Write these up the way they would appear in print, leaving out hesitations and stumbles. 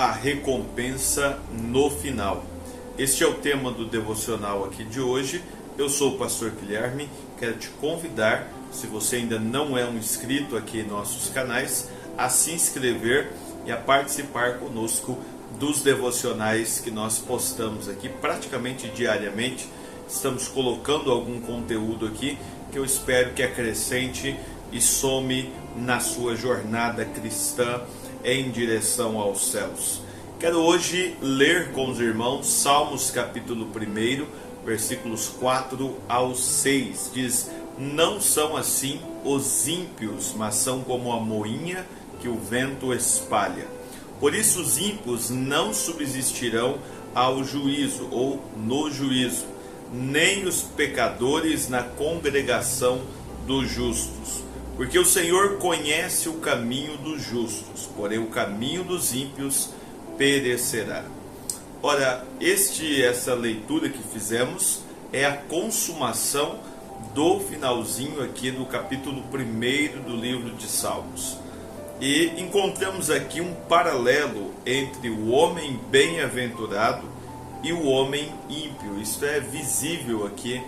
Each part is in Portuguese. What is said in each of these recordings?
a recompensa no final. Este é o tema do devocional aqui de hoje. Eu sou o pastor Guilherme, quero te convidar, se você ainda não é um inscrito aqui em nossos canais, a se inscrever e a participar conosco dos devocionais que nós postamos aqui praticamente diariamente. Estamos colocando algum conteúdo aqui que eu espero que acrescente e some na sua jornada cristã em direção aos céus. Quero hoje ler com os irmãos Salmos capítulo 1, versículos 4 ao 6. Diz: não são assim os ímpios, mas são como a moinha que o vento espalha. Por isso os ímpios não subsistirão ao juízo ou no juízo, nem os pecadores na congregação dos justos. Porque o Senhor conhece o caminho dos justos, porém o caminho dos ímpios perecerá. Ora, essa leitura que fizemos é a consumação do finalzinho aqui do capítulo 1 do livro de Salmos. E encontramos aqui um paralelo entre o homem bem-aventurado e o homem ímpio. Isso é visível aqui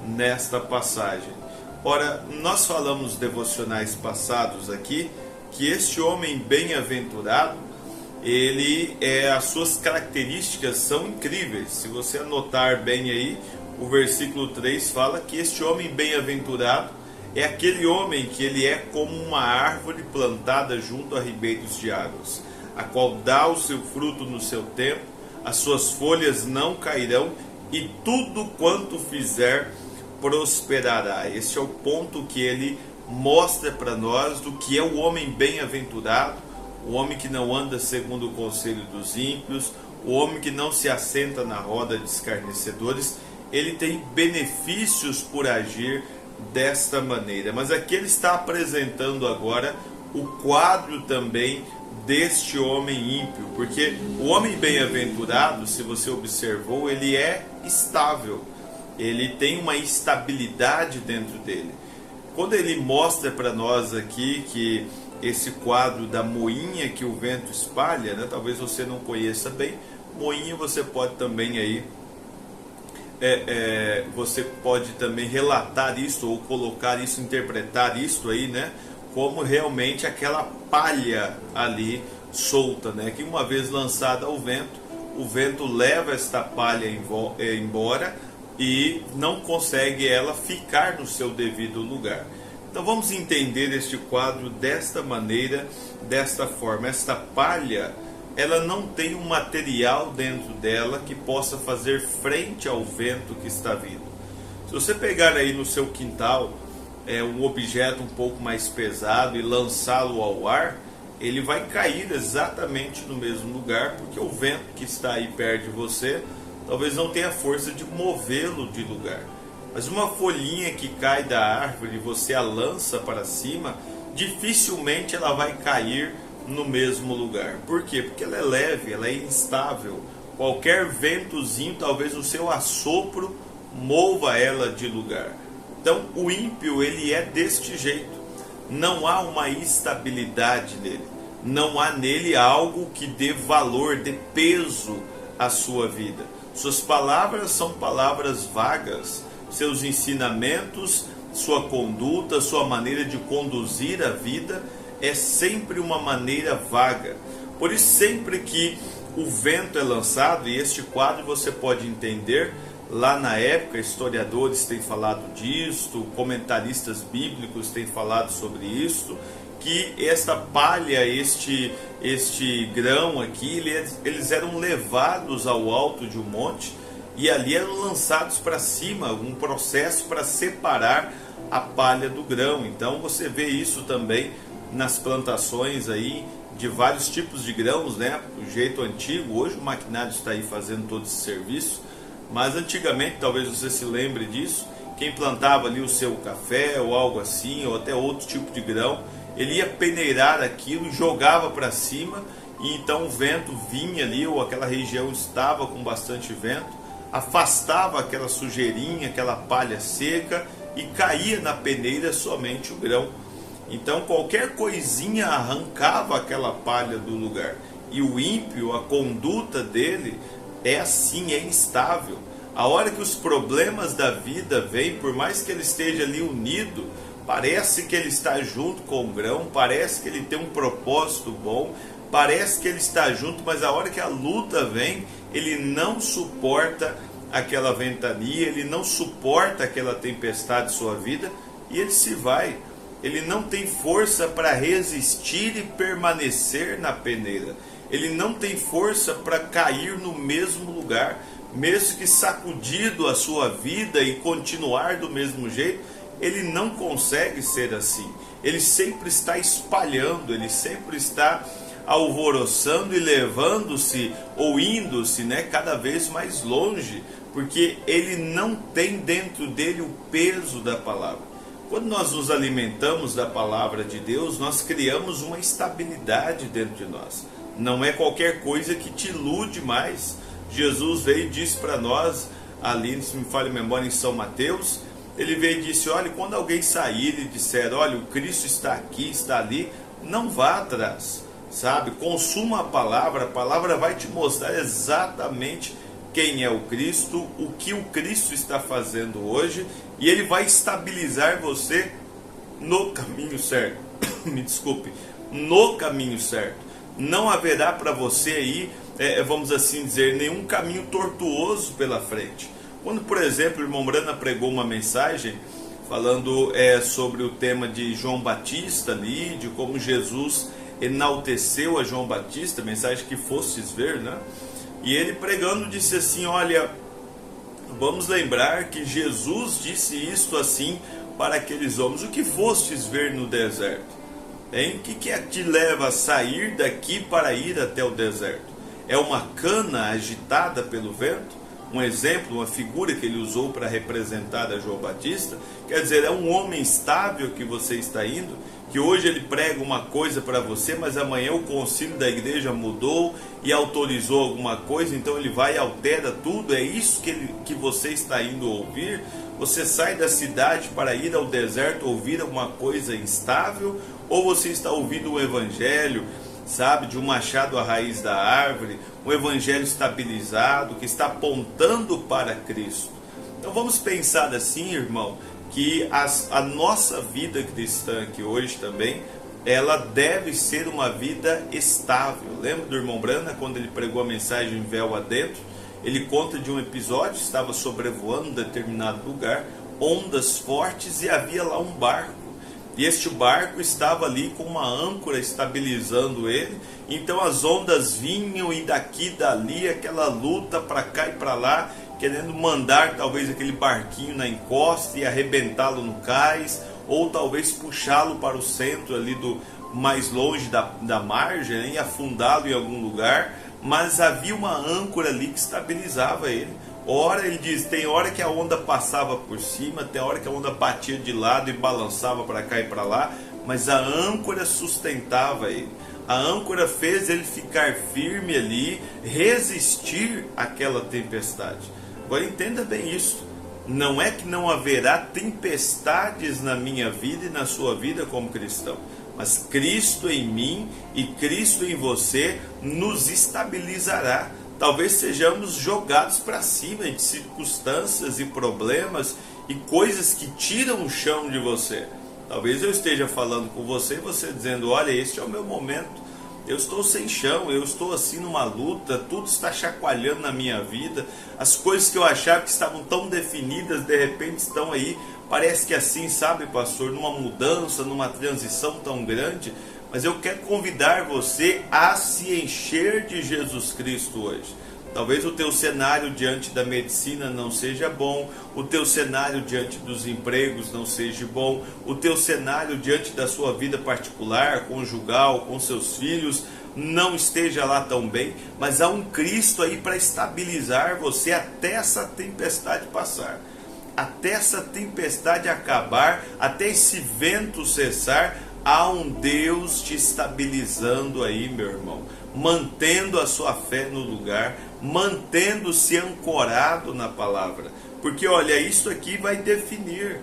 nesta passagem. Ora, nós falamos nos devocionais passados aqui que este homem bem-aventurado, as suas características são incríveis. Se você anotar bem aí, o versículo 3 fala que este homem bem-aventurado é aquele homem que ele é como uma árvore plantada junto a ribeiros de águas, a qual dá o seu fruto no seu tempo, as suas folhas não cairão e tudo quanto fizer prosperará. Esse é o ponto que ele mostra para nós do que é o homem bem-aventurado, o homem que não anda segundo o conselho dos ímpios, o homem que não se assenta na roda de escarnecedores. Ele tem benefícios por agir desta maneira. Mas aqui ele está apresentando agora o quadro também deste homem ímpio, porque o homem bem-aventurado, se você observou, ele é estável, ele tem uma estabilidade dentro dele. Quando ele mostra para nós aqui que esse quadro da moinha que o vento espalha, né, talvez você não conheça bem, moinha você pode também aí você pode também relatar isso ou colocar isso, interpretar isso aí, né, como realmente aquela palha ali solta, né, que uma vez lançada ao vento, o vento leva esta palha embora e não consegue ela ficar no seu devido lugar. Então vamos entender este quadro desta maneira, desta forma. Esta palha, ela não tem um material dentro dela que possa fazer frente ao vento que está vindo. Se você pegar aí no seu quintal um objeto um pouco mais pesado e lançá-lo ao ar, ele vai cair exatamente no mesmo lugar, porque o vento que está aí perto de você talvez não tenha força de movê-lo de lugar. Mas uma folhinha que cai da árvore e você a lança para cima, dificilmente ela vai cair no mesmo lugar. Por quê? Porque ela é leve, ela é instável. Qualquer ventozinho, talvez o seu assopro, mova ela de lugar. Então o ímpio, ele é deste jeito. Não há uma estabilidade nele. Não há nele algo que dê valor, dê peso à sua vida. Suas palavras são palavras vagas. Seus ensinamentos, sua conduta, sua maneira de conduzir a vida é sempre uma maneira vaga. Por isso, sempre que o vento é lançado, e este quadro você pode entender, lá na época historiadores têm falado disto, comentaristas bíblicos têm falado sobre isto, que esta palha, este grão aqui, eles eram levados ao alto de um monte e ali eram lançados para cima, um processo para separar a palha do grão. Então você vê isso também nas plantações aí de vários tipos de grãos, né? O jeito antigo, hoje o maquinário está aí fazendo todo esse serviço, mas antigamente, talvez você se lembre disso, quem plantava ali o seu café ou algo assim, ou até outro tipo de grão, ele ia peneirar aquilo, jogava para cima, e então o vento vinha ali, ou aquela região estava com bastante vento, afastava aquela sujeirinha, aquela palha seca, e caía na peneira somente o grão. Então qualquer coisinha arrancava aquela palha do lugar. e o ímpio, a conduta dele é assim, é instável. A hora que os problemas da vida vêm, por mais que ele esteja ali unido, parece que ele está junto com o grão, parece que ele tem um propósito bom, parece que ele está junto, mas a hora que a luta vem, ele não suporta aquela ventania, ele não suporta aquela tempestade em sua vida e ele se vai. Ele não tem força para resistir e permanecer na peneira. Ele não tem força para cair no mesmo lugar, mesmo que sacudido a sua vida e continuar do mesmo jeito, ele não consegue ser assim. Ele sempre está espalhando, ele sempre está alvoroçando e levando-se ou indo-se, cada vez mais longe, porque ele não tem dentro dele o peso da palavra. Quando nós nos alimentamos da palavra de Deus, nós criamos uma estabilidade dentro de nós. Não é qualquer coisa que te ilude mais. Jesus veio e disse para nós, ali, se me falha a memória, em São Mateus, ele veio e disse, olha, quando alguém sair e disser, olha, o Cristo está aqui, está ali, não vá atrás, sabe? Consuma a palavra vai te mostrar exatamente quem é o Cristo, o que o Cristo está fazendo hoje, e ele vai estabilizar você no caminho certo. Me desculpe, no caminho certo. Não haverá para você aí, vamos assim dizer, nenhum caminho tortuoso pela frente. Quando, por exemplo, o irmão Brana pregou uma mensagem falando sobre o tema de João Batista ali, de como Jesus enalteceu a João Batista, mensagem que fostes ver, né? E ele pregando disse assim, olha, vamos lembrar que Jesus disse isto assim para aqueles homens, o que fostes ver no deserto? O que é que te leva a sair daqui para ir até o deserto? É uma cana agitada pelo vento? Um exemplo, uma figura que ele usou para representar a João Batista, quer dizer, é um homem estável que você está indo, que hoje ele prega uma coisa para você, mas amanhã o concílio da igreja mudou e autorizou alguma coisa, então ele vai e altera tudo. É isso que você está indo ouvir? Você sai da cidade para ir ao deserto ouvir alguma coisa instável? Ou você está ouvindo o evangelho, sabe, de um machado à raiz da árvore, um evangelho estabilizado, que está apontando para Cristo? Então vamos pensar assim, irmão, que a nossa vida cristã aqui hoje também, ela deve ser uma vida estável. Lembra do irmão Brana, quando ele pregou a mensagem Véu Adentro? Ele conta de um episódio, estava sobrevoando um determinado lugar, ondas fortes, e havia lá um barco. E este barco estava ali com uma âncora estabilizando ele. Então as ondas vinham e daqui e dali, aquela luta para cá e para lá, querendo mandar talvez aquele barquinho na encosta e arrebentá-lo no cais, ou talvez puxá-lo para o centro ali do mais longe da margem, e afundá-lo em algum lugar. Mas havia uma âncora ali que estabilizava ele. Ora, ele diz, tem hora que a onda passava por cima, tem hora que a onda batia de lado e balançava para cá e para lá, mas a âncora sustentava ele. A âncora fez ele ficar firme ali, resistir àquela tempestade. Agora entenda bem isso. Não é que não haverá tempestades na minha vida e na sua vida como cristão, mas Cristo em mim e Cristo em você nos estabilizará. Talvez sejamos jogados para cima de circunstâncias e problemas e coisas que tiram o chão de você. Talvez eu esteja falando com você e você dizendo, olha, este é o meu momento, eu estou sem chão, eu estou assim numa luta, tudo está chacoalhando na minha vida, as coisas que eu achava que estavam tão definidas, de repente estão aí, parece que assim, sabe, pastor, numa mudança, numa transição tão grande. Mas eu quero convidar você a se encher de Jesus Cristo hoje. Talvez o teu cenário diante da medicina não seja bom, o teu cenário diante dos empregos não seja bom, o teu cenário diante da sua vida particular, conjugal, com seus filhos, não esteja lá tão bem, mas há um Cristo aí para estabilizar você até essa tempestade passar, até essa tempestade acabar, até esse vento cessar. Há um Deus te estabilizando aí, meu irmão, mantendo a sua fé no lugar, mantendo-se ancorado na palavra. Porque olha, isso aqui vai definir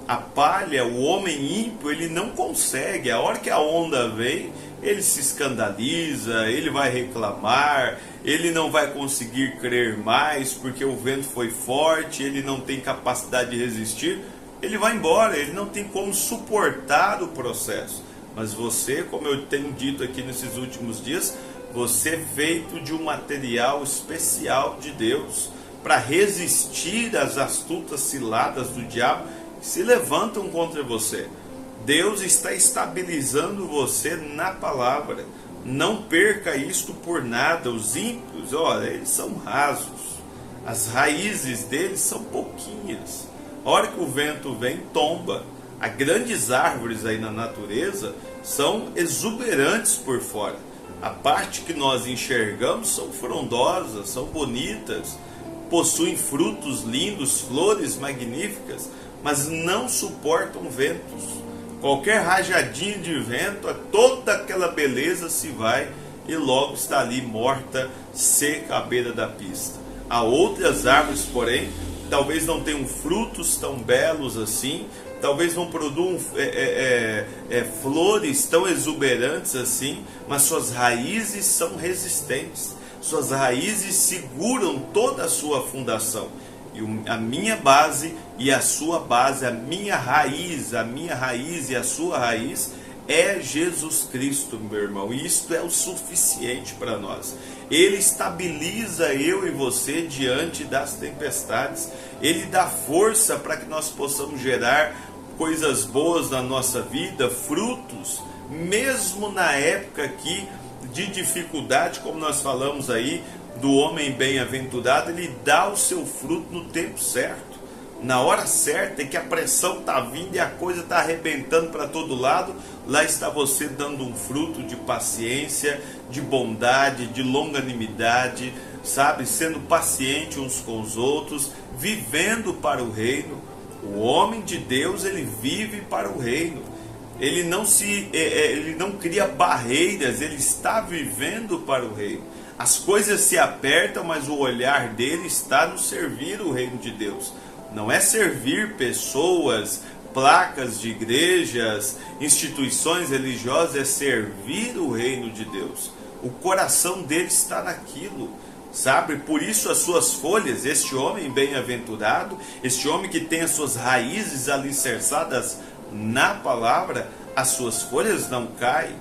A palha, o homem ímpio, ele não consegue. A hora que a onda vem, ele se escandaliza, ele vai reclamar, ele não vai conseguir crer mais porque o vento foi forte, ele não tem capacidade de resistir, ele vai embora, ele não tem como suportar o processo. Mas você, como eu tenho dito aqui nesses últimos dias, você é feito de um material especial de Deus para resistir às astutas ciladas do diabo que se levantam contra você. Deus está estabilizando você na palavra. Não perca isto por nada. Os ímpios, olha, eles são rasos. As raízes deles são pouquinhas. A hora que o vento vem, tomba. As grandes árvores aí na natureza são exuberantes por fora. A parte que nós enxergamos são frondosas, são bonitas, possuem frutos lindos, flores magníficas, mas não suportam ventos. Qualquer rajadinha de vento, toda aquela beleza se vai e logo está ali morta, seca à beira da pista. Há outras árvores, porém, talvez não tenham frutos tão belos assim, talvez não produzam flores tão exuberantes assim, mas suas raízes são resistentes, suas raízes seguram toda a sua fundação. E a minha base e a sua base, a minha raiz e a sua raiz é Jesus Cristo, meu irmão. E isto é o suficiente para nós. Ele estabiliza eu e você diante das tempestades. Ele dá força para que nós possamos gerar coisas boas na nossa vida, frutos, mesmo na época aqui de dificuldade, como nós falamos aí, do homem bem-aventurado. Ele dá o seu fruto no tempo certo, na hora certa, em que a pressão está vindo e a coisa está arrebentando para todo lado. Lá está você dando um fruto de paciência, de bondade, de longanimidade, sabe, sendo paciente uns com os outros, vivendo para o reino. O homem de Deus, ele vive para o reino. Ele não cria barreiras, ele está vivendo para o reino. As coisas se apertam, mas o olhar dele está no servir o reino de Deus. Não é servir pessoas, placas de igrejas, instituições religiosas, é servir o reino de Deus. O coração dele está naquilo, sabe? Por isso as suas folhas, este homem bem-aventurado, este homem que tem as suas raízes alicerçadas na palavra, as suas folhas não caem.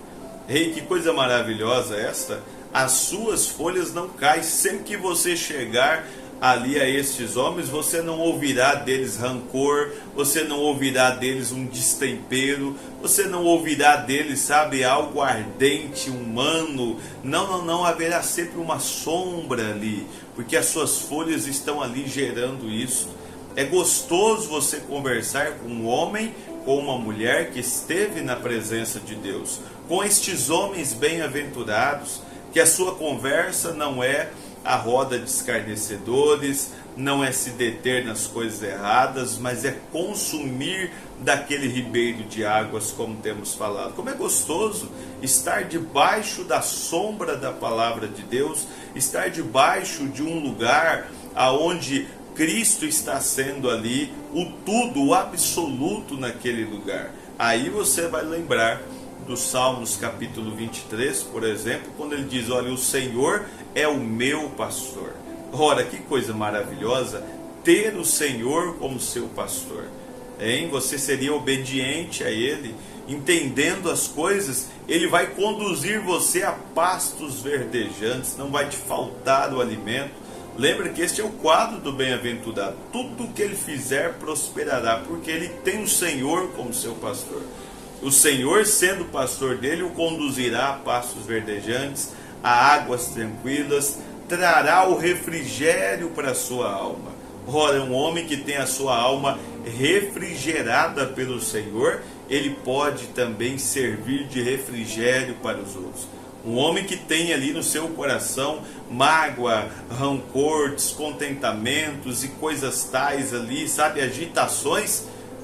Ei, que coisa maravilhosa esta! As suas folhas não caem. Sempre que você chegar ali a estes homens, você não ouvirá deles rancor, você não ouvirá deles um destempero, você não ouvirá deles, sabe, algo ardente, humano. Não, haverá sempre uma sombra ali, porque as suas folhas estão ali gerando isso. É gostoso você conversar com um homem, com uma mulher que esteve na presença de Deus, com estes homens bem-aventurados, que a sua conversa não é a roda de escarnecedores, não é se deter nas coisas erradas, mas é consumir daquele ribeiro de águas, como temos falado. Como é gostoso estar debaixo da sombra da palavra de Deus, estar debaixo de um lugar aonde Cristo está sendo ali o tudo, o absoluto naquele lugar. Aí você vai lembrar do Salmos capítulo 23, por exemplo, quando ele diz: olha, o Senhor é o meu pastor. Ora, que coisa maravilhosa ter o Senhor como seu pastor, hein? Você seria obediente a Ele, entendendo as coisas, Ele vai conduzir você a pastos verdejantes, não vai te faltar o alimento. Lembra que este é o quadro do bem-aventurado: tudo que ele fizer prosperará, porque ele tem o Senhor como seu pastor. O Senhor, sendo pastor dele, o conduzirá a pastos verdejantes, a águas tranquilas, trará o refrigério para a sua alma. Ora, um homem que tem a sua alma refrigerada pelo Senhor, ele pode também servir de refrigério para os outros. Um homem que tem ali no seu coração mágoa, rancor, descontentamentos e coisas tais ali, sabe, agitações,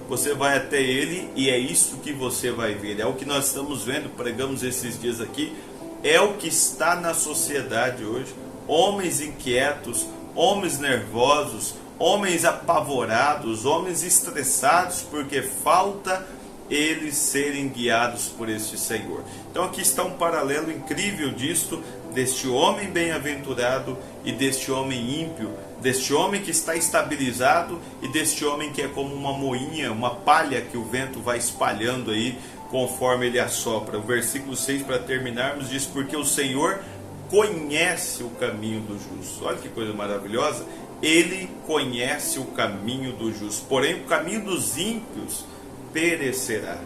você vai até ele e é isso que você vai ver. É o que nós estamos vendo, pregamos esses dias aqui, é o que está na sociedade hoje. Homens inquietos, homens nervosos, homens apavorados, homens estressados, porque falta eles serem guiados por este Senhor. Então aqui está um paralelo incrível disto, deste homem bem-aventurado e deste homem ímpio, deste homem que está estabilizado e deste homem que é como uma moinha, uma palha que o vento vai espalhando aí conforme ele assopra. O versículo 6, para terminarmos, diz: porque o Senhor conhece o caminho do justo. Olha que coisa maravilhosa. Ele conhece o caminho do justo, porém o caminho dos ímpios perecerá.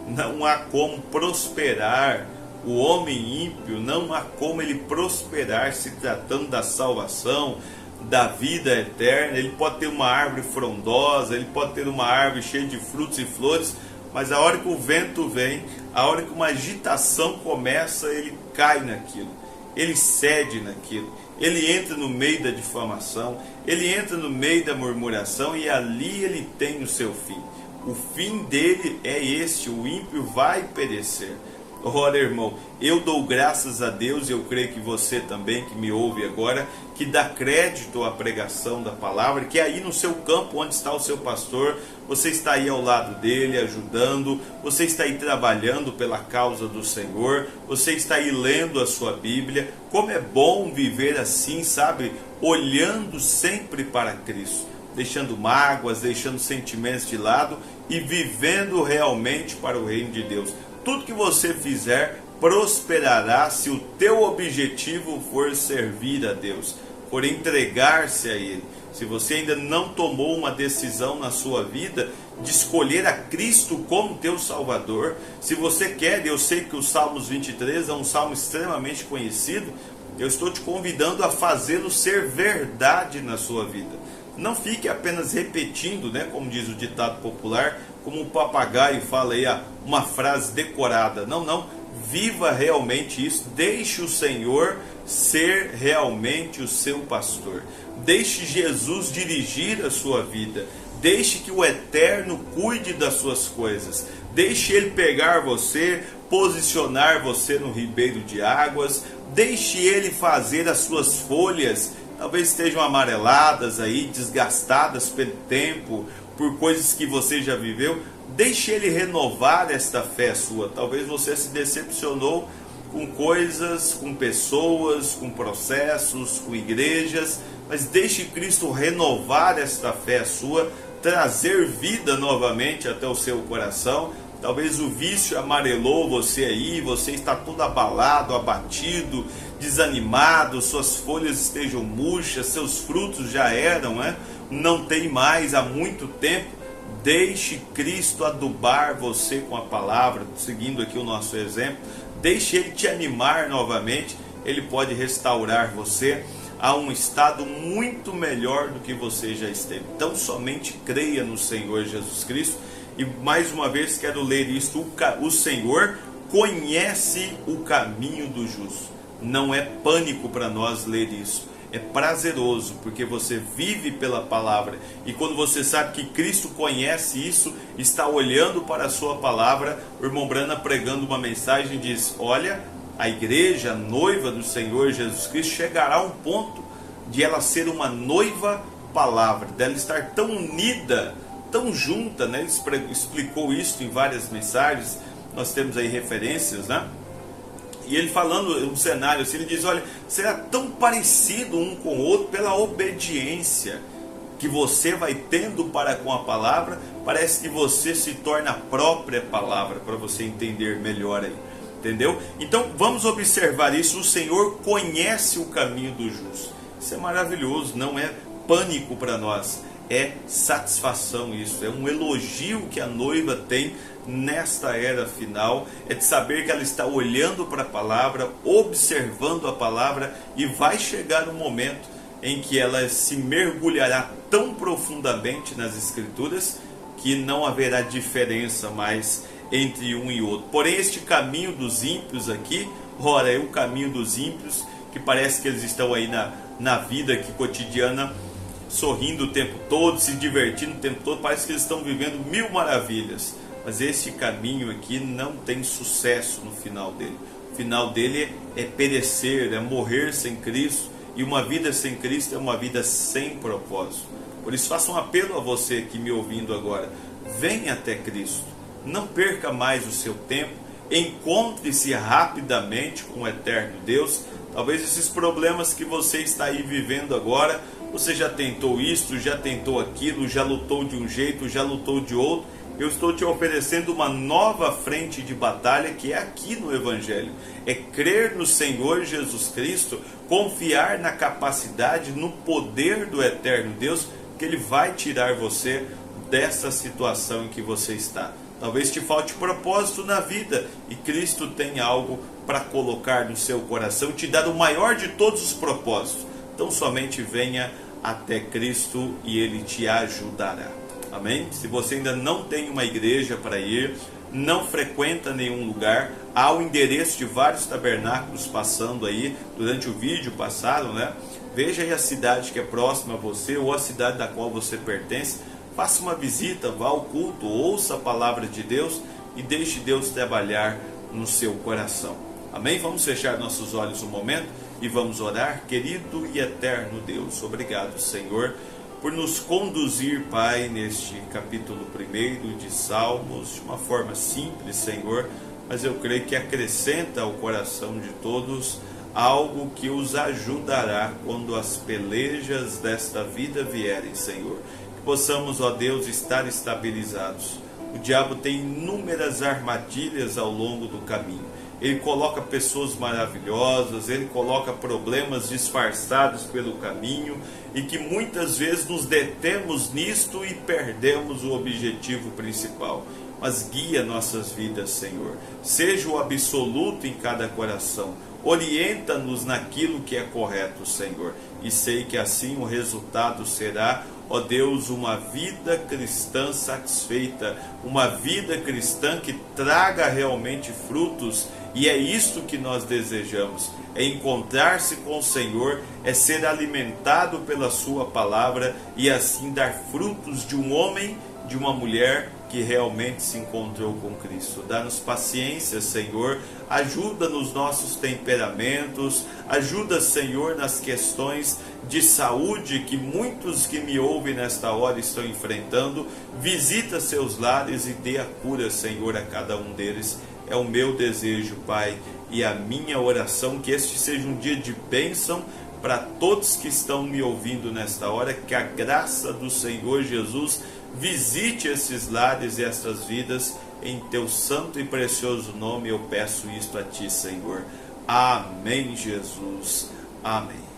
Não há como prosperar o homem ímpio, não há como ele prosperar se tratando da salvação, da vida eterna. Ele pode ter uma árvore frondosa, ele pode ter uma árvore cheia de frutos e flores, mas a hora que o vento vem, a hora que uma agitação começa, ele cai naquilo, ele cede naquilo, ele entra no meio da difamação, ele entra no meio da murmuração, e ali ele tem o seu fim. O fim dele é este: o ímpio vai perecer. Ora, irmão, eu dou graças a Deus, e eu creio que você também que me ouve agora, que dá crédito à pregação da palavra, que aí no seu campo, onde está o seu pastor, você está aí ao lado dele, ajudando, você está aí trabalhando pela causa do Senhor, você está aí lendo a sua Bíblia. Como é bom viver assim, sabe? Olhando sempre para Cristo, deixando mágoas, deixando sentimentos de lado e vivendo realmente para o reino de Deus. Tudo que você fizer prosperará se o teu objetivo for servir a Deus, for entregar-se a Ele. Se você ainda não tomou uma decisão na sua vida de escolher a Cristo como teu Salvador, se você quer, eu sei que o Salmos 23 é um salmo extremamente conhecido, eu estou te convidando a fazê-lo ser verdade na sua vida. Não fique apenas repetindo, né, como diz o ditado popular, como um papagaio fala aí, uma frase decorada. Não, viva realmente isso. Deixe o Senhor ser realmente o seu pastor. Deixe Jesus dirigir a sua vida. Deixe que o Eterno cuide das suas coisas. Deixe Ele pegar você, posicionar você no ribeiro de águas. Deixe Ele fazer as suas folhas, talvez estejam amareladas aí, desgastadas pelo tempo, por coisas que você já viveu. Deixe Ele renovar esta fé sua. Talvez você se decepcionou com coisas, com pessoas, com processos, com igrejas, mas deixe Cristo renovar esta fé sua, trazer vida novamente até o seu coração. Talvez o vício amarelou você aí, você está todo abalado, abatido, desanimado, suas folhas estejam murchas, seus frutos já eram, né? Não tem mais há muito tempo. Deixe Cristo adubar você com a palavra, seguindo aqui o nosso exemplo. Deixe Ele te animar novamente. Ele pode restaurar você a um estado muito melhor do que você já esteve. Então somente creia no Senhor Jesus Cristo. E mais uma vez quero ler isto: o Senhor conhece o caminho do justo. Não é pânico para nós ler isso. É prazeroso, porque você vive pela palavra. E quando você sabe que Cristo conhece isso, está olhando para a sua palavra. O irmão Brana, pregando uma mensagem, diz: olha, a igreja, a noiva do Senhor Jesus Cristo, chegará a um ponto de ela ser uma noiva palavra, dela estar tão unida, tão junta, né? Ele explicou isso em várias mensagens, nós temos aí referências, né? E ele falando um cenário assim, ele diz: olha, será tão parecido um com o outro pela obediência que você vai tendo para com a palavra. Parece que você se torna a própria palavra, para você entender melhor aí, entendeu? Então vamos observar isso. O Senhor conhece o caminho do justo. Isso é maravilhoso, não é pânico para nós, é satisfação. Isso é um elogio que a noiva tem nesta era final, é de saber que ela está olhando para a palavra, observando a palavra, e vai chegar um momento em que ela se mergulhará tão profundamente nas Escrituras que não haverá diferença mais entre um e outro. Porém, este caminho dos ímpios aqui, ora, é o caminho dos ímpios, que parece que eles estão aí na vida aqui cotidiana, sorrindo o tempo todo, se divertindo o tempo todo, parece que eles estão vivendo mil maravilhas. Mas esse caminho aqui não tem sucesso no final dele. O final dele é perecer, é morrer sem Cristo. E uma vida sem Cristo é uma vida sem propósito. Por isso faço um apelo a você que me ouvindo agora, venha até Cristo, não perca mais o seu tempo, encontre-se rapidamente com o eterno Deus. Talvez esses problemas que você está aí vivendo agora, você já tentou isto, já tentou aquilo, já lutou de um jeito, já lutou de outro. Eu estou te oferecendo uma nova frente de batalha que é aqui no Evangelho. É crer no Senhor Jesus Cristo, confiar na capacidade, no poder do eterno Deus, que Ele vai tirar você dessa situação em que você está. Talvez te falte propósito na vida e Cristo tem algo para colocar no seu coração, te dar o maior de todos os propósitos. Então somente venha até Cristo e Ele te ajudará. Amém? Se você ainda não tem uma igreja para ir, não frequenta nenhum lugar, há o endereço de vários tabernáculos passando aí, durante o vídeo passaram, né? Veja aí a cidade que é próxima a você ou a cidade da qual você pertence. Faça uma visita, vá ao culto, ouça a palavra de Deus e deixe Deus trabalhar no seu coração. Amém? Vamos fechar nossos olhos um momento e vamos orar. Querido e eterno Deus, obrigado, Senhor, por nos conduzir, Pai, neste capítulo 1 de Salmos, de uma forma simples, Senhor, mas eu creio que acrescenta ao coração de todos algo que os ajudará quando as pelejas desta vida vierem, Senhor. Possamos, ó Deus, estar estabilizados. O diabo tem inúmeras armadilhas ao longo do caminho. Ele coloca pessoas maravilhosas, ele coloca problemas disfarçados pelo caminho e que muitas vezes nos detemos nisto e perdemos o objetivo principal. Mas guia nossas vidas, Senhor. Seja o absoluto em cada coração. Orienta-nos naquilo que é correto, Senhor. E sei que assim o resultado será, ó Deus, uma vida cristã satisfeita, uma vida cristã que traga realmente frutos, e é isto que nós desejamos, é encontrar-se com o Senhor, é ser alimentado pela sua palavra e assim dar frutos de um homem, de uma mulher que realmente se encontrou com Cristo. Dá-nos paciência, Senhor, ajuda nos nossos temperamentos, ajuda, Senhor, nas questões de saúde que muitos que me ouvem nesta hora estão enfrentando. Visita seus lares e dê a cura, Senhor, a cada um deles. É o meu desejo, Pai, e a minha oração, que este seja um dia de bênção para todos que estão me ouvindo nesta hora, que a graça do Senhor Jesus visite esses lares e essas vidas, em teu santo e precioso nome eu peço isto a ti, Senhor. Amém, Jesus. Amém.